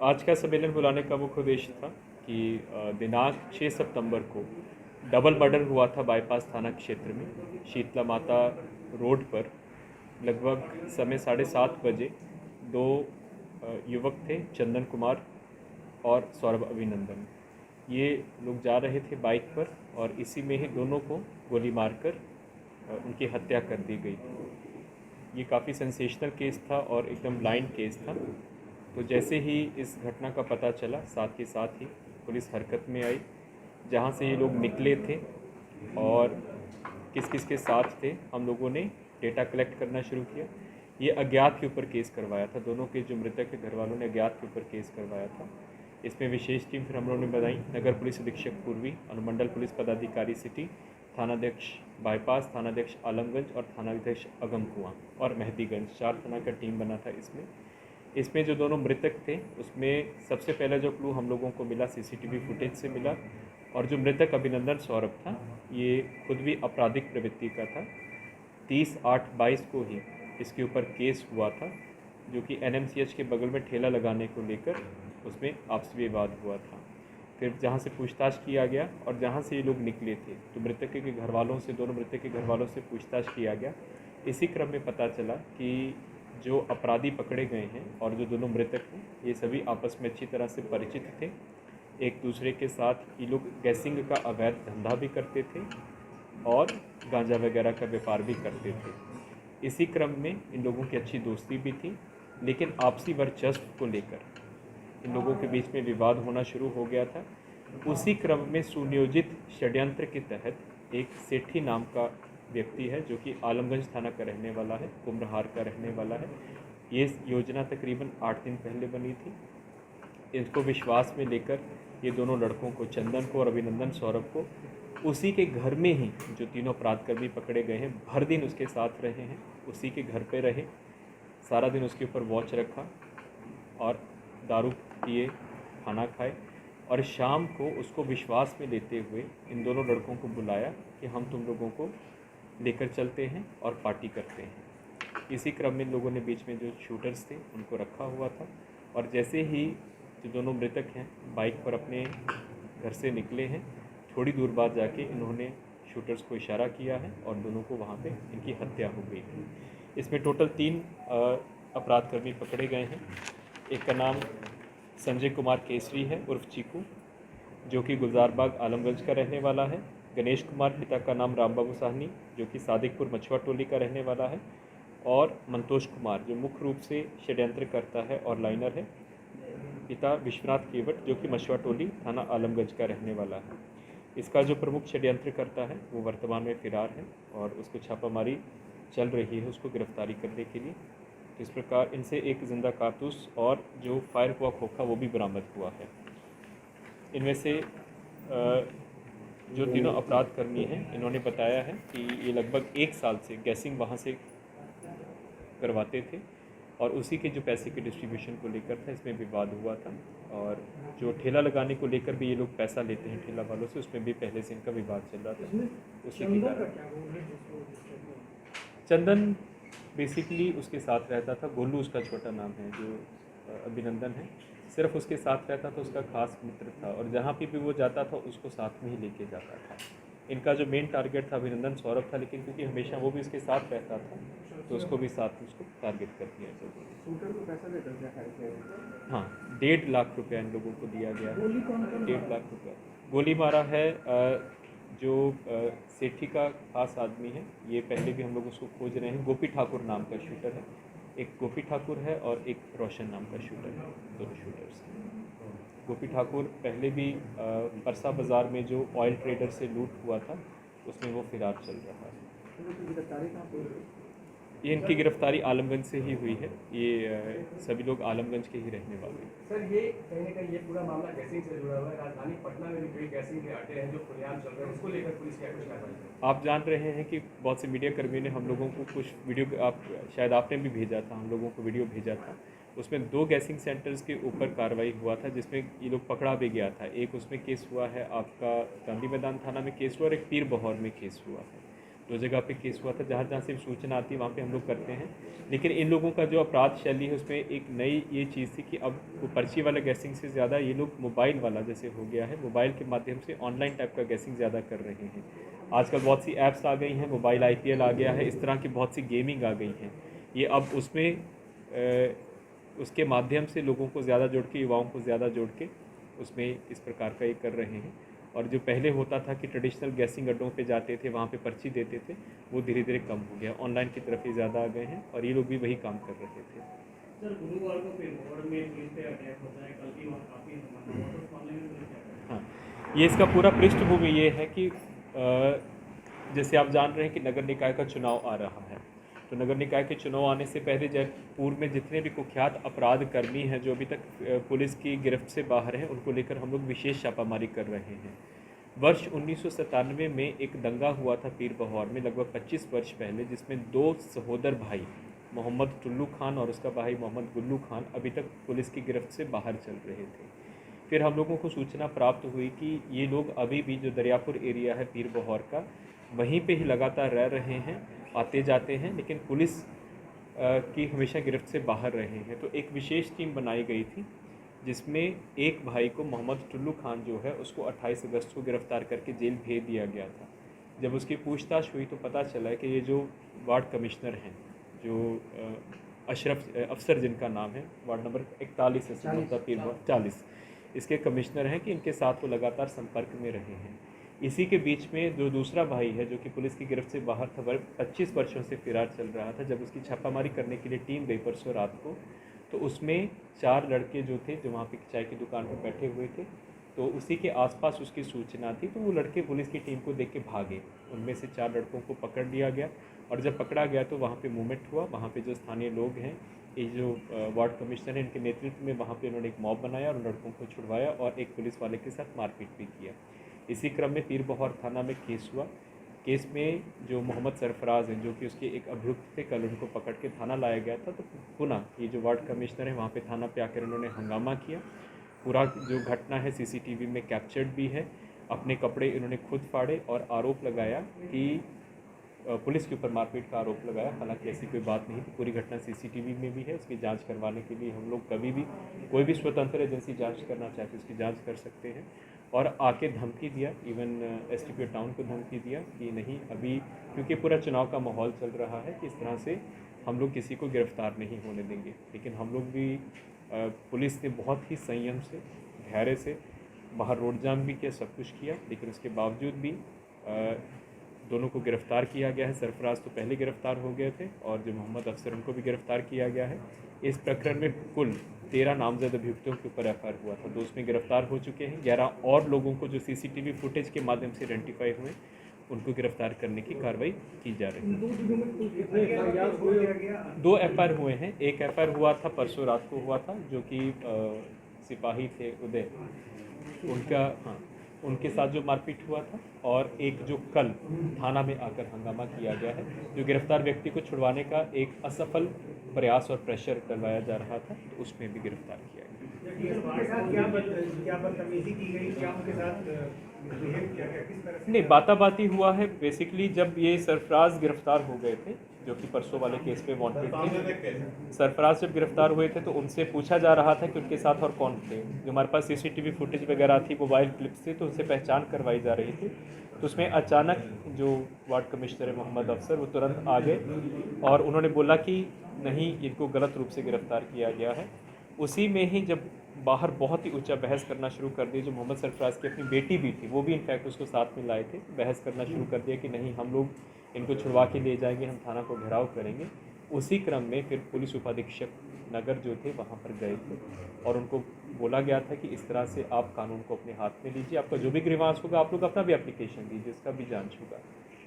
आज का सम्मेलन बुलाने का मुख्य उद्देश्य था कि दिनांक 6 सितंबर को डबल मर्डर हुआ था बाईपास थाना क्षेत्र में शीतला माता रोड पर। लगभग समय 7:30 बजे दो युवक थे, चंदन कुमार और सौरभ अभिनंदन। ये लोग जा रहे थे बाइक पर और इसी में ही दोनों को गोली मारकर उनकी हत्या कर दी गई थी। ये काफ़ी सेंसेशनल केस था और एकदम ब्लाइंड केस था। तो जैसे ही इस घटना का पता चला, साथ ही पुलिस हरकत में आई। जहाँ से ये लोग निकले थे और किस किस के साथ थे, हम लोगों ने डेटा कलेक्ट करना शुरू किया। ये अज्ञात के ऊपर केस करवाया था। दोनों के जो मृतक के घर वालों ने अज्ञात के ऊपर केस करवाया था। इसमें विशेष टीम फिर हम लोगों ने बनाई। नगर पुलिस अधीक्षक पूर्वी, अनुमंडल पुलिस पदाधिकारी सिटी, थानाध्यक्ष बाईपास, थानाध्यक्ष आलमगंज और थानाध्यक्ष अगमकुआं और मेहदीगंज, 4 थाना का टीम बना था। इसमें जो दोनों मृतक थे उसमें सबसे पहला जो क्लू हम लोगों को मिला सीसीटीवी फुटेज से मिला। और जो मृतक अभिनंदन सौरभ था, ये खुद भी आपराधिक प्रवृत्ति का था। 30/8/22 को ही इसके ऊपर केस हुआ था, जो कि NMCH के बगल में ठेला लगाने को लेकर उसमें आपसी विवाद हुआ था। फिर जहाँ से पूछताछ किया गया और जहाँ से ये लोग निकले थे, तो मृतक के घर वालों से, दोनों मृतक के घर वालों से पूछताछ किया गया। इसी क्रम में पता चला कि जो अपराधी पकड़े गए हैं और जो दोनों मृतक हैं, ये सभी आपस में अच्छी तरह से परिचित थे। एक दूसरे के साथ ये लोग गैसिंग का अवैध धंधा भी करते थे और गांजा वगैरह का व्यापार भी करते थे। इसी क्रम में इन लोगों की अच्छी दोस्ती भी थी, लेकिन आपसी वर्चस्व को लेकर इन लोगों के बीच में विवाद होना शुरू हो गया था। उसी क्रम में सुनियोजित षड्यंत्र के तहत एक सेठी नाम का व्यक्ति है, जो कि आलमगंज थाना का रहने वाला है, कुम्रहार का रहने वाला है। ये योजना तकरीबन 8 दिन पहले बनी थी। इसको विश्वास में लेकर ये दोनों लड़कों को, चंदन को और अभिनंदन सौरभ को, उसी के घर में ही जो तीनों अपराधकर्मी पकड़े गए हैं, भर दिन उसके साथ रहे हैं, उसी के घर पे रहे, सारा दिन उसके ऊपर वॉच रखा और दारू पिए, खाना खाए। और शाम को उसको विश्वास में लेते हुए इन दोनों लड़कों को बुलाया कि हम तुम लोगों को लेकर चलते हैं और पार्टी करते हैं। इसी क्रम में लोगों ने बीच में जो शूटर्स थे उनको रखा हुआ था। और जैसे ही जो दोनों मृतक हैं बाइक पर अपने घर से निकले हैं, थोड़ी दूर बाद जाके इन्होंने शूटर्स को इशारा किया है और दोनों को वहाँ पे इनकी हत्या हो गई है। इसमें टोटल 3 अपराधकर्मी पकड़े गए हैं। एक का नाम संजय कुमार केसरी है उर्फ चीकू, जो कि गुलजारबाग आलमगंज का रहने वाला है। गणेश कुमार, पिता का नाम रामबाबू साहनी, जो कि सादिकपुर मछुआ टोली का रहने वाला है। और मंतोष कुमार, जो मुख्य रूप से षड्यंत्र करता है और लाइनर है, पिता विश्वनाथ केवट, जो कि मछुआ टोली थाना आलमगंज का रहने वाला है। इसका जो प्रमुख षड्यंत्र करता है वो वर्तमान में फ़िरार है और उसको छापामारी चल रही है उसको गिरफ्तारी करने के लिए। तो इस प्रकार इनसे एक जिंदा कारतूस और जो फायर हुआ खोखा वो भी बरामद हुआ है। इनमें से जो तीनों अपराधकर्मी हैं, इन्होंने बताया है कि ये लगभग 1 साल से गैसिंग वहाँ से करवाते थे और उसी के जो पैसे के डिस्ट्रीब्यूशन को लेकर था, इसमें विवाद हुआ था। और जो ठेला लगाने को लेकर भी ये लोग पैसा लेते हैं ठेला वालों से, उसमें भी पहले से इनका विवाद चल रहा था। उसी के कारण चंदन बेसिकली उसके साथ रहता था। गोलू उसका छोटा नाम है, जो अभिनंदन है, सिर्फ उसके साथ रहता था, उसका खास मित्र था और जहाँ पे भी वो जाता था उसको साथ में ही लेके जाता था। इनका जो मेन टारगेट था अभिनंदन सौरभ था, लेकिन क्योंकि हमेशा वो भी उसके साथ रहता था तो उसको भी साथ उसको टारगेट कर दिया गया। शूटर को पैसा देकर क्या खाया? हाँ, 1.5 लाख रुपया इन लोगों को दिया गया है। 1.5 लाख रुपया गोली मारा है। जो सेठी का खास आदमी है, ये पहले भी हम लोग उसको खोज रहे हैं। गोपी ठाकुर नाम का शूटर है, एक गोपी ठाकुर है और एक रोशन नाम का शूटर है, दोनों शूटर्स। गोपी ठाकुर पहले भी परसा बाज़ार में जो ऑयल ट्रेडर से लूट हुआ था उसमें वो फिरार चल रहा है। ये इनकी गिरफ्तारी आलमगंज से ही हुई है। ये सभी लोग आलमगंज के ही रहने वाले हैं। सर, ये कहीं ना कहीं ये पूरा मामला गैसिंग से जुड़ा हुआ है। राजधानी पटना में भी कई गैसिंग के अड्डे हैं जो खुलेआम चल रहे हैं, उसको लेकर पुलिस क्या कुछ कार्रवाई है? आप जान रहे हैं कि बहुत से मीडिया कर्मियों ने हम लोगों को कुछ वीडियो, आप शायद आपने भी भेजा था, हम लोगों को वीडियो भेजा था। उसमें 2 गैसिंग सेंटर्स के ऊपर कार्रवाई हुआ था, जिसमें ये लोग पकड़ा भी गया था। एक उसमें केस हुआ है आपका गांधी मैदान थाना में केस हुआ और एक पीर बहौर में केस हुआ है। जो जगह पे केस हुआ था, जहाँ जहाँ से सूचना आती है वहाँ पे हम लोग करते हैं। लेकिन इन लोगों का जो अपराध शैली है उसमें एक नई ये चीज़ थी कि अब वो पर्ची वाला गैसिंग से ज़्यादा ये लोग मोबाइल वाला जैसे हो गया है, मोबाइल के माध्यम से ऑनलाइन टाइप का गैसिंग ज़्यादा कर रहे हैं। आजकल बहुत सी ऐप्स आ गई हैं, मोबाइल IPL आ गया है, इस तरह की बहुत सी गेमिंग आ गई हैं। ये अब उसमें उसके माध्यम से लोगों को ज़्यादा जोड़ के, युवाओं को ज़्यादा जोड़ के उसमें इस प्रकार का ये कर रहे हैं। और जो पहले होता था कि ट्रेडिशनल गैसिंग अड्डों पे जाते थे, वहाँ पे पर्ची देते थे, वो धीरे धीरे कम हो गया, ऑनलाइन की तरफ ही ज़्यादा आ गए हैं और ये लोग भी वही काम कर रहे थे। सर, गुरुवार को पिरमौर में पुलिस पे अटैक होता है, कल भी वहाँ काफ़ी हंगामा हुआ, तो उस मामले में पुलिस क्या करे? हाँ, ये इसका पूरा पृष्ठभूमि ये है कि जैसे आप जान रहे हैं कि नगर निकाय का चुनाव आ रहा है, तो नगर निकाय के चुनाव आने से पहले जयपुर में जितने भी कुख्यात अपराध कर्मी हैं जो अभी तक पुलिस की गिरफ्त से बाहर हैं, उनको लेकर हम लोग विशेष छापामारी कर रहे हैं। वर्ष 1997 में एक दंगा हुआ था पीर बहौर में, लगभग 25 वर्ष पहले, जिसमें 2 सहोदर भाई मोहम्मद टुल्लू खान और उसका भाई मोहम्मद गुल्लू खान अभी तक पुलिस की गिरफ्त से बाहर चल रहे थे। फिर हम लोगों को सूचना प्राप्त हुई कि ये लोग अभी भी जो दरियापुर एरिया है पीर बहौर का, वहीं पे ही लगातार रह रहे हैं, आते जाते हैं, लेकिन पुलिस की हमेशा गिरफ्त से बाहर रहे हैं। तो एक विशेष टीम बनाई गई थी जिसमें एक भाई को, मोहम्मद टुल्लू खान जो है, उसको 28 अगस्त को गिरफ्तार करके जेल भेज दिया गया था। जब उसकी पूछताछ हुई तो पता चला कि ये जो वार्ड कमिश्नर हैं, जो अफसर जिनका नाम है, वार्ड नंबर 41 है, पीर 40, इसके कमिश्नर हैं, कि इनके साथ वो लगातार संपर्क में रहे हैं। इसी के बीच में जो दूसरा भाई है जो कि पुलिस की गिरफ्त से बाहर था, 25 वर्षों से फरार चल रहा था, जब उसकी छापामारी करने के लिए टीम गई परसों रात को, तो उसमें 4 लड़के जो थे, जो वहाँ पे चाय की दुकान पर बैठे हुए थे, तो उसी के आसपास उसकी सूचना थी, तो वो लड़के पुलिस की टीम को देख के भागे। उनमें से 4 लड़कों को पकड़ लिया गया और जब पकड़ा गया तो वहाँ पे मूवमेंट हुआ। वहाँ पे जो स्थानीय लोग हैं, ये जो वार्ड कमिश्नर हैं, इनके नेतृत्व में वहाँ पे उन्होंने एक मॉब बनाया और लड़कों को छुड़वाया और एक पुलिस वाले के साथ मारपीट भी किया। इसी क्रम में पीर बहौर थाना में केस हुआ। केस में जो मोहम्मद सरफराज हैं, जो कि उसके एक अभियुक्त थे, कल उनको पकड़ के थाना लाया गया था। तो पुनः ये जो वार्ड कमिश्नर है वहाँ पे थाना पे आकर उन्होंने हंगामा किया। पूरा जो घटना है CCTV में कैप्चर्ड भी है। अपने कपड़े इन्होंने खुद फाड़े और आरोप लगाया कि पुलिस के ऊपर मारपीट का आरोप लगाया। हालांकि ऐसी कोई बात नहीं थी, पूरी घटना CCTV में भी है। उसकी जांच करवाने के लिए हम लोग कभी भी, कोई भी स्वतंत्र एजेंसी जांच करना चाहे तो उसकी जांच कर सकते हैं। और आके धमकी दिया, इवन SDPO टाउन को धमकी दिया कि नहीं, अभी क्योंकि पूरा चुनाव का माहौल चल रहा है कि इस तरह से हम लोग किसी को गिरफ्तार नहीं होने देंगे। लेकिन हम लोग भी, पुलिस ने बहुत ही संयम से, धैर्य से बाहर रोड जाम भी किया, सब कुछ किया, लेकिन उसके बावजूद भी दोनों को गिरफ़्तार किया गया है। सरफराज तो पहले गिरफ़्तार हो गए थे और जो मोहम्मद अफसर, उनको भी गिरफ़्तार किया गया है। इस प्रकरण में कुल 13 नामजद अभियुक्तों के ऊपर FIR हुआ था, 2 उसमें गिरफ़्तार हो चुके हैं। 11 और लोगों को जो CCTV फुटेज के माध्यम से आइडेंटिफाई हुए, उनको गिरफ़्तार करने की कार्रवाई की जा रही है। 2 FIR हुए हैं। एक FIR हुआ था, परसों रात को हुआ था, जो कि सिपाही थे उदय, उनका, हाँ, उनके साथ जो मारपीट हुआ था। और एक जो कल थाना में आकर हंगामा किया गया है, जो गिरफ्तार व्यक्ति को छुड़वाने का एक असफल प्रयास और प्रेशर करवाया जा रहा था, तो उसमें भी गिरफ्तार किया गया। नहीं, बाताबाती हुआ है। बेसिकली जब ये सरफराज गिरफ्तार हो गए थे, जो कि परसों वाले केस पे वांटेड थे, सरफराज जब गिरफ्तार हुए थे तो उनसे पूछा जा रहा था कि उनके साथ और कौन थे। जो हमारे पास CCTV फुटेज वगैरह थी, मोबाइल क्लिप्स थी, तो उनसे पहचान करवाई जा रही थी। तो उसमें अचानक जो वार्ड कमिश्नर है मोहम्मद अफसर, वो तुरंत आ गए और उन्होंने बोला कि नहीं, इनको गलत रूप से गिरफ्तार किया गया है। उसी में ही जब बाहर बहुत ही ऊंचा बहस करना शुरू कर दी, जो मोहम्मद सरफराज की अपनी बेटी भी थी, वो भी इनफैक्ट उसको साथ में लाए थे, बहस करना शुरू कर दिया कि नहीं, हम लोग इनको छुड़वा के ले जाएंगे, हम थाना को घेराव करेंगे। उसी क्रम में फिर पुलिस उपाधीक्षक नगर जो थे वहाँ पर गए थे और उनको बोला गया था कि इस तरह से आप कानून को अपने हाथ में लीजिए, आपका जो भी ग्रीवांस होगा आप लोग अपना भी एप्लीकेशन दीजिए, इसका भी जांच होगा।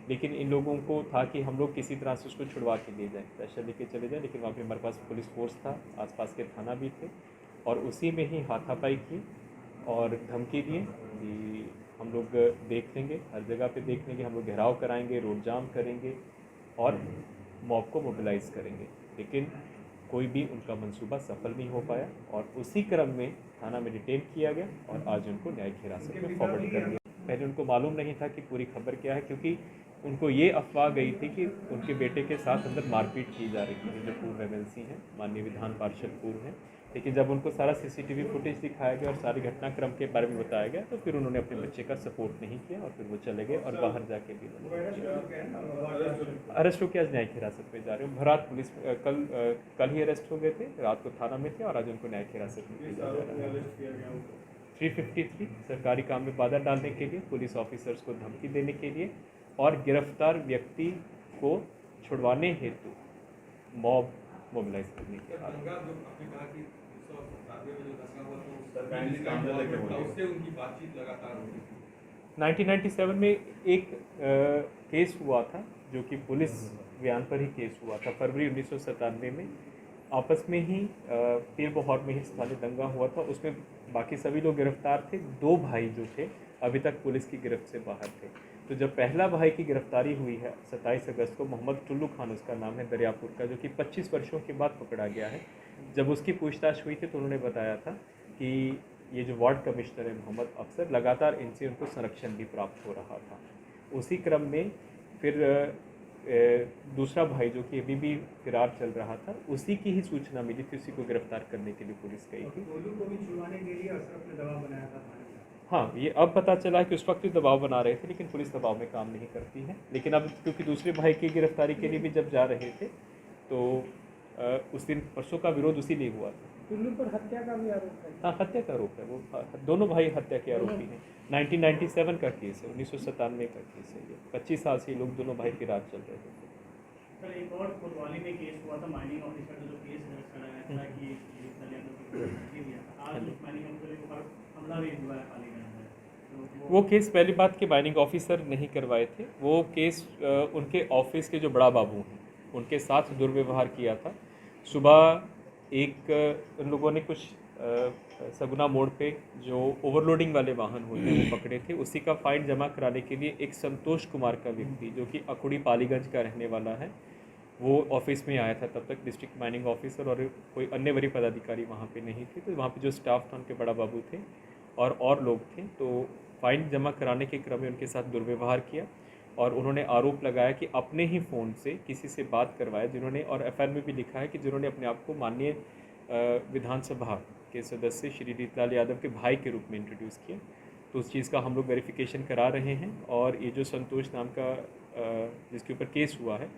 लेकिन इन लोगों को था कि हम लोग किसी तरह से उसको छुड़वा के ले जाएँ, प्रेशर लेके चले जाएँ। लेकिन वहाँ पे हमारे पास पुलिस फोर्स था, आसपास के थाना भी थे, और उसी में ही हाथापाई की और धमकी दिए कि हम लोग देख लेंगे, हर जगह पे देख लेंगे, हम लोग घेराव कराएंगे, रोड जाम करेंगे और मॉब को मोबिलाइज़ करेंगे। लेकिन कोई भी उनका मंसूबा सफल नहीं हो पाया और उसी क्रम में थाना में डिटेन किया गया और आज उनको न्यायिक हिरासत में फॉरवर्ड कर दिया। पहले उनको मालूम नहीं था कि पूरी खबर क्या है, क्योंकि उनको ये अफवाह गई थी कि उनके बेटे के साथ अंदर मारपीट की जा रही थी, जो पूर्व एमएलसी हैं, माननीय विधान पार्षद पूर्व हैं। लेकिन जब उनको सारा सीसीटीवी फुटेज दिखाया गया और सारे घटनाक्रम के बारे में बताया गया तो फिर उन्होंने अपने बच्चे का सपोर्ट नहीं किया और फिर वो चले गए और बाहर जाके भी अरेस्ट होकर आज न्यायिक हिरासत में जा रहे हो। भरात पुलिस कल ही अरेस्ट हो गए थे, रात को थाना में थे और आज उनको न्यायिक हिरासत में भेजा जा रहा है। 353 सरकारी काम में बाधा डालने के लिए, पुलिस ऑफिसर्स को धमकी देने के लिए और गिरफ्तार व्यक्ति को छुड़वाने हेतु मॉब मोबिलाइज करने के लिए। 1997 में एक केस हुआ था जो कि पुलिस बयान पर ही केस हुआ था। फरवरी 1997 में आपस में ही पीरबोहर में ही स्थानीय दंगा हुआ था। उसमें बाकी सभी लोग गिरफ्तार थे, 2 भाई जो थे अभी तक पुलिस की गिरफ्त से बाहर थे। तो जब पहला भाई की गिरफ्तारी हुई है 27 अगस्त को, मोहम्मद टुल्लू खान उसका नाम है, दरियापुर का, जो कि 25 वर्षों के बाद पकड़ा गया है। जब उसकी पूछताछ हुई थी तो उन्होंने बताया था कि ये जो वार्ड कमिश्नर है मोहम्मद अफसर, लगातार इनसे उनको संरक्षण भी प्राप्त हो रहा था। उसी क्रम में फिर दूसरा भाई जो कि अभी भी फिरार चल रहा था, उसी की ही सूचना मिली थी, उसी को गिरफ्तार करने के लिए पुलिस गई थी। हाँ, ये अब पता चला कि उस वक्त भी दबाव बना रहे थे, लेकिन पुलिस दबाव में काम नहीं करती है। लेकिन अब क्योंकि दूसरे भाई की गिरफ्तारी के लिए भी जब जा रहे थे तो उस दिन परसों का विरोध उसी लिए हुआ था। टुल्लू पर हत्या का भी आरोप है। हाँ, हत्या का आरोप है, वो दोनों भाई हत्या के आरोपी हैं। 1997 का केस है, 1997 का केस है ये। 25 साल से ये लोग दोनों भाई फिरार चल रहे थे। सर, एक और कोतवाली में केस हुआ था, माइनिंग ऑफिसर का जो केस दर्ज कराया था कि आज माइनिंग ऑफिसर के ऊपर हमला भी हुआ है पालीगंज में। वो केस पहली बात के माइनिंग ऑफिसर नहीं करवाए थे, वो केस उनके ऑफिस के जो बड़ा बाबू हैं उनके साथ दुर्व्यवहार किया था। सुबह उन लोगों ने कुछ सगुना मोड़ पे जो ओवरलोडिंग वाले वाहन होते हैं वो पकड़े थे। उसी का फाइन जमा कराने के लिए एक संतोष कुमार का व्यक्ति जो कि अकुड़ी पालीगंज का रहने वाला है, वो ऑफिस में आया था। तब तक डिस्ट्रिक्ट माइनिंग ऑफिसर और कोई अन्य वरीय पदाधिकारी वहाँ पे नहीं थे। तो वहाँ पे जो स्टाफ था उनके बड़ा बाबू थे और लोग थे। तो फाइन जमा कराने के क्रम में उनके साथ दुर्व्यवहार किया और उन्होंने आरोप लगाया कि अपने ही फ़ोन से किसी से बात करवाया, जिन्होंने, और एफआईआर में भी लिखा है कि जिन्होंने अपने आप को माननीय विधानसभा के सदस्य श्री रीतलाल यादव के भाई के रूप में इंट्रोड्यूस किया। तो उस चीज़ का हम लोग वेरिफिकेशन करा रहे हैं और ये जो संतोष नाम का जिसके ऊपर केस हुआ है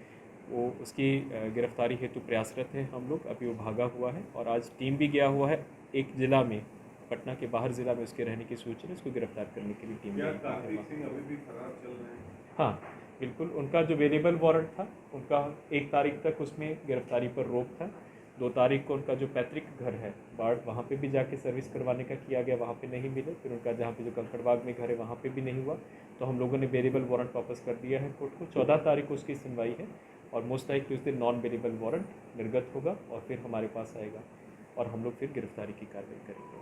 वो उसकी गिरफ्तारी हेतु प्रयासरत हैं हम लोग। अभी वो भागा हुआ है और आज टीम भी गया हुआ है एक ज़िला में, पटना के बाहर ज़िला में उसके रहने की सूचना, उसको गिरफ्तार करने के लिए टीम गई। हाँ बिल्कुल, उनका जो वेरिएबल वारंट था उनका 1 तारीख तक उसमें गिरफ्तारी पर रोक था। 2 तारीख को उनका जो पैतृक घर है बाढ़, वहाँ पे भी जाके सर्विस करवाने का किया गया, वहाँ पे नहीं मिले। फिर उनका जहाँ पे जो कंकड़बाग में घर है वहाँ पे भी नहीं हुआ, तो हम लोगों ने वेरिएबल वारंट वापस कर दिया है कोर्ट को। 14 तारीख को उसकी सुनवाई है और मोस्ट लाइकली उस दिन नॉन वेरिएबल वारंट निर्गत होगा और फिर हमारे पास आएगा और हम लोग फिर गिरफ्तारी की कार्रवाई करेंगे।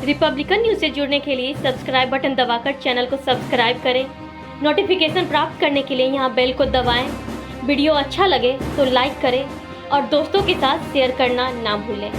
रिपब्लिकन न्यूज से जुड़ने के लिए सब्सक्राइब बटन दबाकर चैनल को सब्सक्राइब करें। नोटिफिकेशन प्राप्त करने के लिए यहाँ बेल को दबाएं। वीडियो अच्छा लगे तो लाइक करें और दोस्तों के साथ शेयर करना ना भूलें।